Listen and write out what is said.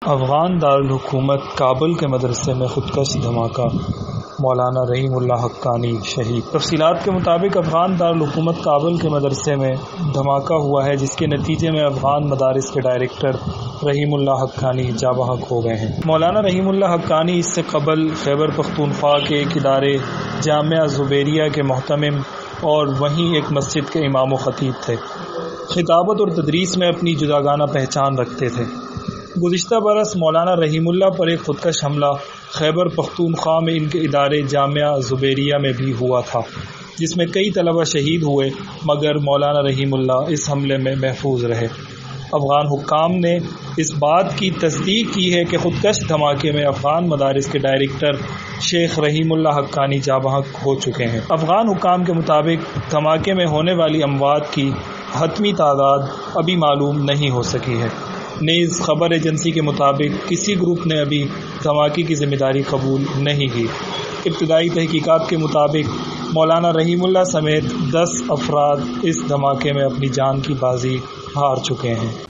افغان دارالحکومت کابل کے مدرسے میں خودکش دھماکہ، مولانا رحیم اللہ حقانی شہید۔ تفصیلات کے مطابق افغان دارالحکومت کابل کے مدرسے میں دھماکہ ہوا ہے، جس کے نتیجے میں افغان مدارس کے ڈائریکٹر رحیم اللہ حقانی جاں بحق ہو گئے ہیں۔ مولانا رحیم اللہ حقانی اس سے قبل خیبر پختونخوا کے ایک ادارے جامعہ زبیریہ کے محتمم اور وہیں ایک مسجد کے امام و خطیب تھے۔ خطابت اور تدریس میں اپنی جداگانہ پہچان رکھتے تھے۔ گزشتہ برس مولانا رحیم اللہ پر ایک خودکش حملہ خیبر پختونخوا میں ان کے ادارے جامعہ زبیریہ میں بھی ہوا تھا، جس میں کئی طلبہ شہید ہوئے، مگر مولانا رحیم اللہ اس حملے میں محفوظ رہے۔ افغان حکام نے اس بات کی تصدیق کی ہے کہ خودکش دھماکے میں افغان مدارس کے ڈائریکٹر شیخ رحیم اللہ حقانی جاں بحق ہو چکے ہیں۔ افغان حکام کے مطابق دھماکے میں ہونے والی اموات کی حتمی تعداد ابھی معلوم نہیں ہو سکی ہے۔ نیز خبر ایجنسی کے مطابق کسی گروپ نے ابھی دھماکے کی ذمہ داری قبول نہیں کی۔ ابتدائی تحقیقات کے مطابق مولانا رحیم اللہ سمیت 10 افراد اس دھماکے میں اپنی جان کی بازی ہار چکے ہیں۔